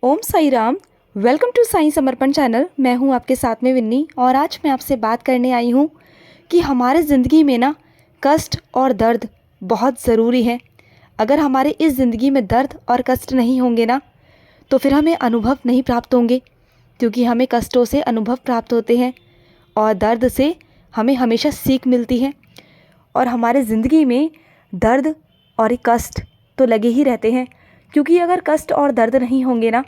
Om Sai Ram. Welcome to Sai Samarpan channel. मैं हूं आपके साथ में विन्नी और आज मैं आपसे बात करने आई हूं कि हमारे ज़िंदगी में ना कष्ट और दर्द बहुत ज़रूरी है। अगर हमारे इस ज़िंदगी में दर्द और कष्ट नहीं होंगे ना तो फिर हमें अनुभव नहीं प्राप्त होंगे, क्योंकि हमें कष्टों से अनुभव प्राप्त होते हैं और दर्द से हमें हमेशा सीख मिलती है। और हमारे ज़िंदगी में दर्द और कष्ट तो लगे ही रहते हैं, क्योंकि अगर कष्ट और दर्द नहीं होंगे ना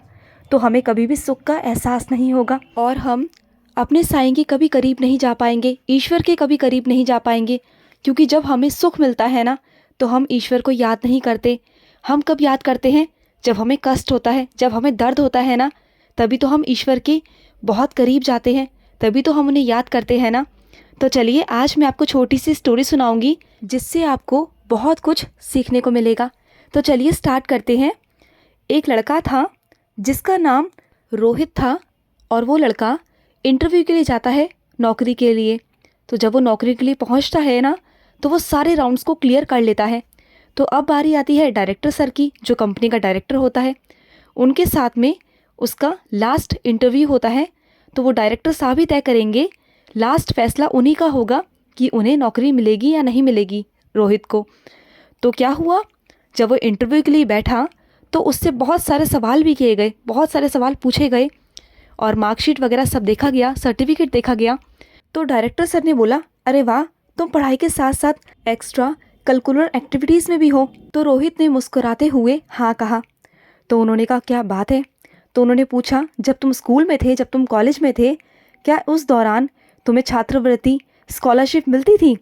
तो हमें कभी भी सुख का एहसास नहीं होगा और हम अपने साईं के कभी करीब नहीं जा पाएंगे, ईश्वर के कभी करीब नहीं जा पाएंगे। क्योंकि जब हमें सुख मिलता है ना तो हम ईश्वर को याद नहीं करते। हम कब याद करते हैं? जब हमें कष्ट होता है, जब हमें दर्द होता है ना, तभी तो हम ईश्वर के बहुत करीब जाते हैं, तभी तो हम उन्हें याद करते हैं ना। तो चलिए आज मैं आपको छोटी सी स्टोरी सुनाऊंगी जिससे आपको बहुत कुछ सीखने को मिलेगा। तो चलिए स्टार्ट करते हैं। एक लड़का था जिसका नाम रोहित था और वो लड़का इंटरव्यू के लिए जाता है नौकरी के लिए। तो जब वो नौकरी के लिए पहुंचता है ना तो वो सारे राउंड्स को क्लियर कर लेता है। तो अब बारी आती है डायरेक्टर सर की, जो कंपनी का डायरेक्टर होता है। उनके साथ में उसका लास्ट इंटरव्यू होता है। तो वो डायरेक्टर साहब ही तय करेंगे, लास्ट फैसला उन्हीं का होगा कि उन्हें नौकरी मिलेगी या नहीं मिलेगी रोहित को। तो क्या हुआ, जब वो इंटरव्यू के लिए बैठा तो उससे बहुत सारे सवाल भी किए गए, बहुत सारे सवाल पूछे गए और मार्कशीट वगैरह सब देखा गया, सर्टिफिकेट देखा गया। तो डायरेक्टर सर ने बोला, अरे वाह, तुम पढ़ाई के साथ साथ एक्स्ट्रा करिकुलर एक्टिविटीज़ में भी हो। तो रोहित ने मुस्कुराते हुए हाँ कहा। तो उन्होंने कहा, क्या बात है? तो उन्होंने पूछा, जब तुम स्कूल में थे, जब तुम कॉलेज में थे, क्या उस दौरान तुम्हें छात्रवृत्ति स्कॉलरशिप मिलती थी?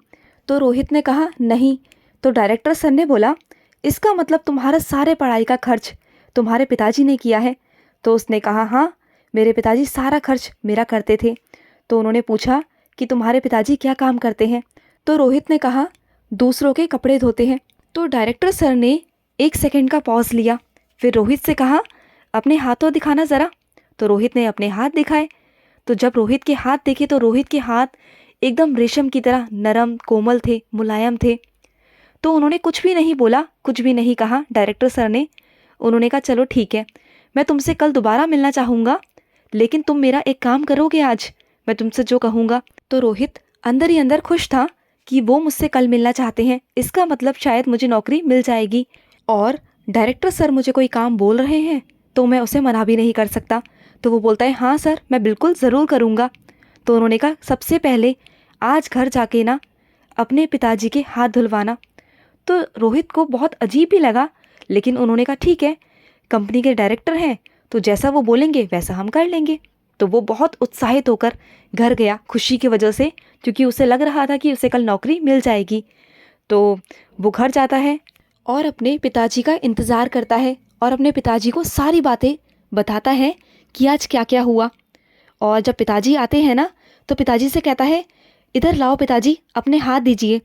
तो रोहित ने कहा, नहीं। तो डायरेक्टर सर ने बोला, इसका मतलब तुम्हारा सारे पढ़ाई का खर्च तुम्हारे पिताजी ने किया है? तो उसने कहा, हाँ, मेरे पिताजी सारा खर्च मेरा करते थे। तो उन्होंने पूछा कि तुम्हारे पिताजी क्या काम करते हैं? तो रोहित ने कहा, दूसरों के कपड़े धोते हैं। तो डायरेक्टर सर ने 1 सेकंड का पॉज लिया, फिर रोहित से कहा, अपने हाथों दिखाना ज़रा। तो रोहित ने अपने हाथ दिखाए। तो जब रोहित के हाथ देखे तो रोहित के हाथ एकदम रेशम की तरह नरम कोमल थे, मुलायम थे। तो उन्होंने कुछ भी नहीं बोला, कुछ भी नहीं कहा डायरेक्टर सर ने। उन्होंने कहा, चलो ठीक है, मैं तुमसे कल दोबारा मिलना चाहूँगा, लेकिन तुम मेरा एक काम करोगे आज, मैं तुमसे जो कहूँगा। तो रोहित अंदर ही अंदर खुश था कि वो मुझसे कल मिलना चाहते हैं, इसका मतलब शायद मुझे नौकरी मिल जाएगी और डायरेक्टर सर मुझे कोई काम बोल रहे हैं तो मैं उसे मना भी नहीं कर सकता। तो वो बोलता है, हाँ सर, मैं बिल्कुल ज़रूर करूँगा। तो उन्होंने कहा, सबसे पहले आज घर जाके ना अपने पिताजी के हाथ धुलवाना। तो रोहित को बहुत अजीब भी लगा, लेकिन उन्होंने कहा, ठीक है, कंपनी के डायरेक्टर हैं तो जैसा वो बोलेंगे वैसा हम कर लेंगे। तो वो बहुत उत्साहित होकर घर गया, खुशी की वजह से, क्योंकि उसे लग रहा था कि उसे कल नौकरी मिल जाएगी। तो वो घर जाता है और अपने पिताजी का इंतज़ार करता है और अपने पिताजी को सारी बातें बताता है कि आज क्या क्या हुआ। और जब पिताजी आते हैं ना तो पिताजी से कहता है, इधर लाओ पिताजी, अपने हाथ दीजिए।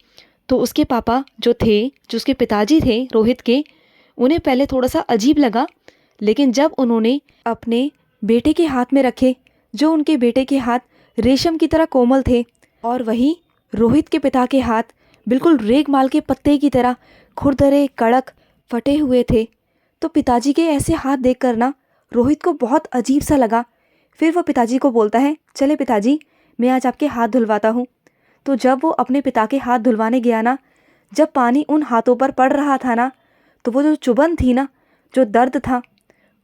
तो उसके पापा जो थे, जो उसके पिताजी थे रोहित के, उन्हें पहले थोड़ा सा अजीब लगा, लेकिन जब उन्होंने अपने बेटे के हाथ में रखे, जो उनके बेटे के हाथ रेशम की तरह कोमल थे और वहीं रोहित के पिता के हाथ बिल्कुल रेगमाल के पत्ते की तरह खुरदरे, कड़क, फटे हुए थे, तो पिताजी के ऐसे हाथ देखकर ना रोहित को बहुत अजीब सा लगा। फिर वो पिताजी को बोलता है, चले पिताजी, मैं आज आपके हाथ धुलवाता हूँ। तो जब वो अपने पिता के हाथ धुलवाने गया ना, जब पानी उन हाथों पर पड़ रहा था ना, तो वो जो चुभन थी ना, जो दर्द था,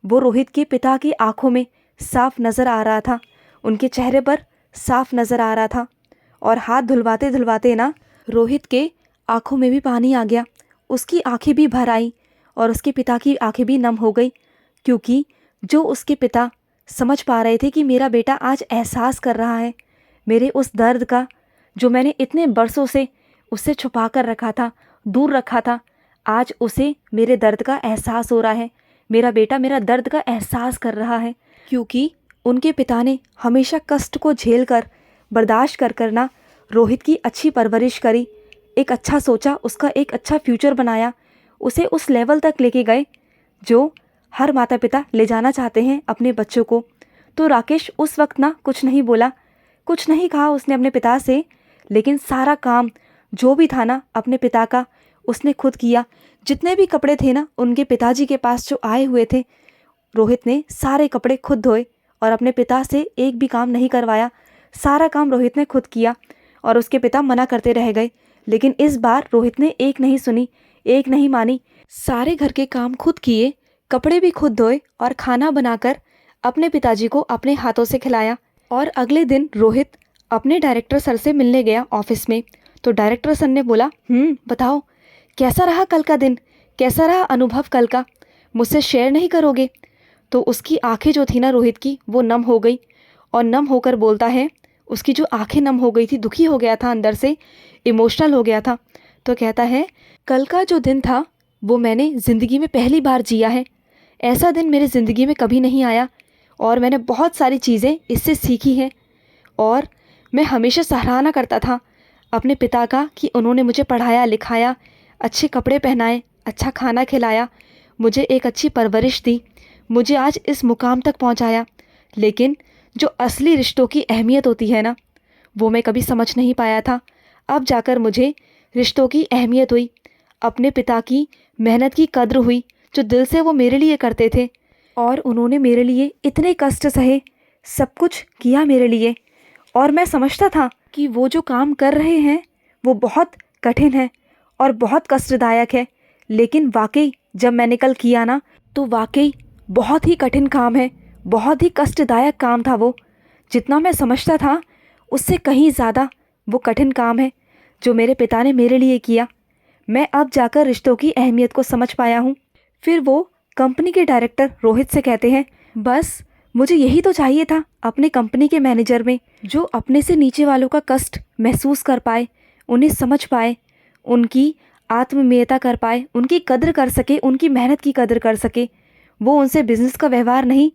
वो रोहित के पिता की आंखों में साफ नज़र आ रहा था, उनके चेहरे पर साफ नज़र आ रहा था। और हाथ धुलवाते धुलवाते ना रोहित के आंखों में भी पानी आ गया, उसकी आंखें भी भर आई और उसके पिता की आंखें भी नम हो गई, क्योंकि जो उसके पिता समझ पा रहे थे कि मेरा बेटा आज एहसास कर रहा है मेरे उस दर्द का, जो मैंने इतने बरसों से उससे छुपा कर रखा था, दूर रखा था, आज उसे मेरे दर्द का एहसास हो रहा है। मेरा बेटा मेरा दर्द का एहसास कर रहा है, क्योंकि उनके पिता ने हमेशा कष्ट को झेल कर, बर्दाश्त कर करना रोहित की अच्छी परवरिश करी, एक अच्छा सोचा, उसका एक अच्छा फ्यूचर बनाया, उसे उस लेवल तक लेके गए जो हर माता पिता ले जाना चाहते हैं अपने बच्चों को। तो राकेश उस वक्त ना कुछ नहीं बोला, कुछ नहीं कहा उसने अपने पिता से, लेकिन सारा काम जो भी था ना अपने पिता का उसने खुद किया। जितने भी कपड़े थे ना उनके पिताजी के पास जो आए हुए थे, रोहित ने सारे कपड़े खुद धोए और अपने पिता से एक भी काम नहीं करवाया। सारा काम रोहित ने खुद किया और उसके पिता मना करते रह गए, लेकिन इस बार रोहित ने एक नहीं सुनी, एक नहीं मानी। सारे घर के काम खुद किए, कपड़े भी खुद धोए और खाना बनाकर अपने पिताजी को अपने हाथों से खिलाया। और अगले दिन रोहित अपने डायरेक्टर सर से मिलने गया ऑफिस में। तो डायरेक्टर सर ने बोला, बताओ कैसा रहा कल का दिन, कैसा रहा अनुभव कल का, मुझसे शेयर नहीं करोगे? तो उसकी आंखें जो थी ना रोहित की, वो नम हो गई और नम होकर बोलता है, उसकी जो आंखें नम हो गई थी, दुखी हो गया था, अंदर से इमोशनल हो गया था। तो कहता है, कल का जो दिन था वो मैंने ज़िंदगी में पहली बार जिया है। ऐसा दिन मेरे ज़िंदगी में कभी नहीं आया और मैंने बहुत सारी चीज़ें इससे सीखी हैं। और मैं हमेशा सराहना करता था अपने पिता का कि उन्होंने मुझे पढ़ाया लिखाया, अच्छे कपड़े पहनाए, अच्छा खाना खिलाया, मुझे एक अच्छी परवरिश दी, मुझे आज इस मुकाम तक पहुंचाया। लेकिन जो असली रिश्तों की अहमियत होती है ना, वो मैं कभी समझ नहीं पाया था। अब जाकर मुझे रिश्तों की अहमियत हुई, अपने पिता की मेहनत की कद्र हुई, जो दिल से वो मेरे लिए करते थे और उन्होंने मेरे लिए इतने कष्ट सहे, सब कुछ किया मेरे लिए। और मैं समझता था कि वो जो काम कर रहे हैं वो बहुत कठिन है और बहुत कष्टदायक है, लेकिन वाकई जब मैंने कल किया ना, तो वाकई बहुत ही कठिन काम है, बहुत ही कष्टदायक काम था वो। जितना मैं समझता था उससे कहीं ज़्यादा वो कठिन काम है जो मेरे पिता ने मेरे लिए किया। मैं अब जाकर रिश्तों की अहमियत को समझ पाया हूँ। फिर वो कंपनी के डायरेक्टर रोहित से कहते हैं, बस मुझे यही तो चाहिए था अपने कंपनी के मैनेजर में, जो अपने से नीचे वालों का कष्ट महसूस कर पाए, उन्हें समझ पाए, उनकी आत्मीयता कर पाए, उनकी कद्र कर सके, उनकी मेहनत की कद्र कर सके। वो उनसे बिज़नेस का व्यवहार नहीं,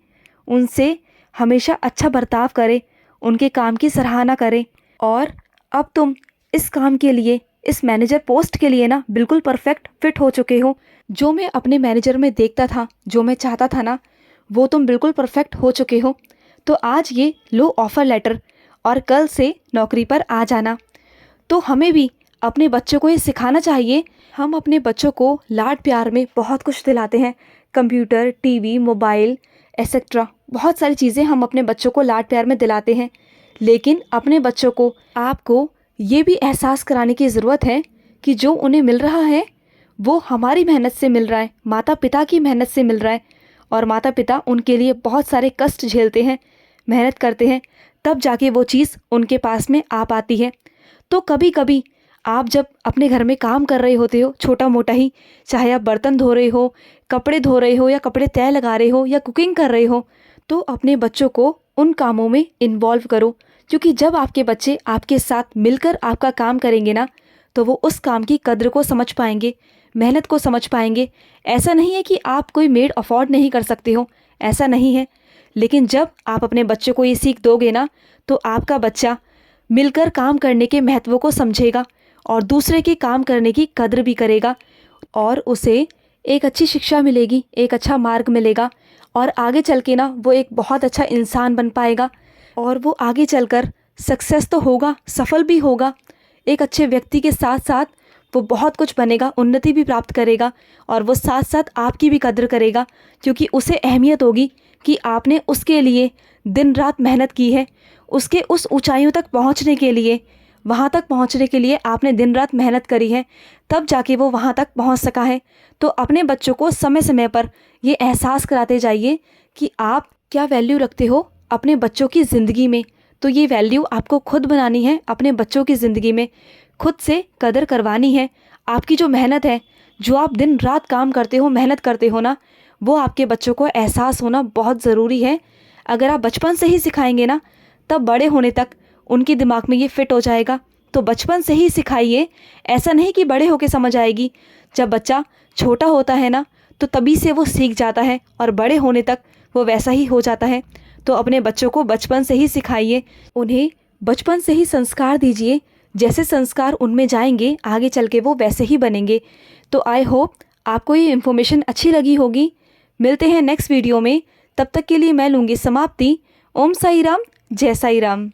उनसे हमेशा अच्छा बर्ताव करे, उनके काम की सराहना करे। और अब तुम इस काम के लिए, इस मैनेजर पोस्ट के लिए ना बिल्कुल परफेक्ट फिट हो चुके हो। जो मैं अपने मैनेजर में देखता था, जो मैं चाहता था ना, वो तुम बिल्कुल परफेक्ट हो चुके हो। तो आज ये लो ऑफ़र लेटर और कल से नौकरी पर आ जाना। तो हमें भी अपने बच्चों को ये सिखाना चाहिए। हम अपने बच्चों को लाड प्यार में बहुत कुछ दिलाते हैं, कंप्यूटर, टीवी, मोबाइल एक्सेट्रा, बहुत सारी चीज़ें हम अपने बच्चों को लाड प्यार में दिलाते हैं। लेकिन अपने बच्चों को आपको ये भी एहसास कराने की ज़रूरत है कि जो उन्हें मिल रहा है वो हमारी मेहनत से मिल रहा है, माता पिता की मेहनत से मिल रहा है। और माता पिता उनके लिए बहुत सारे कष्ट झेलते हैं, मेहनत करते हैं, तब जाके वो चीज़ उनके पास में आ पाती है। तो कभी कभी आप जब अपने घर में काम कर रहे होते हो, छोटा मोटा ही, चाहे आप बर्तन धो रहे हो, कपड़े धो रहे हो, या कपड़े तय लगा रहे हो, या कुकिंग कर रहे हो, तो अपने बच्चों को उन कामों में इन्वॉल्व करो। क्योंकि जब आपके बच्चे आपके साथ मिलकर आपका काम करेंगे ना, तो वो उस काम की कद्र को समझ पाएंगे, मेहनत को समझ पाएंगे। ऐसा नहीं है कि आप कोई मेड अफोर्ड नहीं कर सकते हो, ऐसा नहीं है। लेकिन जब आप अपने बच्चों को ये सीख दोगे ना, तो आपका बच्चा मिलकर काम करने के महत्व को समझेगा और दूसरे के काम करने की कद्र भी करेगा और उसे एक अच्छी शिक्षा मिलेगी, एक अच्छा मार्ग मिलेगा और आगे चल के ना वो एक बहुत अच्छा इंसान बन पाएगा और वो आगे चलकर सक्सेस तो होगा, सफल भी होगा। एक अच्छे व्यक्ति के साथ साथ वो बहुत कुछ बनेगा, उन्नति भी प्राप्त करेगा और वो साथ साथ आपकी भी कद्र करेगा, क्योंकि उसे अहमियत होगी कि आपने उसके लिए दिन रात मेहनत की है। उसके उस ऊंचाइयों तक पहुंचने के लिए, वहां तक पहुंचने के लिए आपने दिन रात मेहनत करी है, तब जाके वो वहां तक पहुंच सका है। तो अपने बच्चों को समय समय पर ये एहसास कराते जाइए कि आप क्या वैल्यू रखते हो अपने बच्चों की ज़िंदगी में। तो ये वैल्यू आपको खुद बनानी है, अपने बच्चों की ज़िंदगी में खुद से कदर करवानी है। आपकी जो मेहनत है, जो आप दिन रात काम करते हो, मेहनत करते हो ना, वो आपके बच्चों को एहसास होना बहुत ज़रूरी है। अगर आप बचपन से ही सिखाएंगे ना, तब बड़े होने तक उनके दिमाग में ये फिट हो जाएगा। तो बचपन से ही सिखाइए, ऐसा नहीं कि बड़े होके समझ आएगी। जब बच्चा छोटा होता है ना, तो तभी से वो सीख जाता है और बड़े होने तक वो वैसा ही हो जाता है। तो अपने बच्चों को बचपन से ही सिखाइए, उन्हें बचपन से ही संस्कार दीजिए। जैसे संस्कार उनमें जाएंगे, आगे चल के वो वैसे ही बनेंगे। तो आई होप आपको ये इन्फॉर्मेशन अच्छी लगी होगी। मिलते हैं नेक्स्ट वीडियो में, तब तक के लिए मैं लूँगी समाप्ति। ओम साई राम, जय साई राम।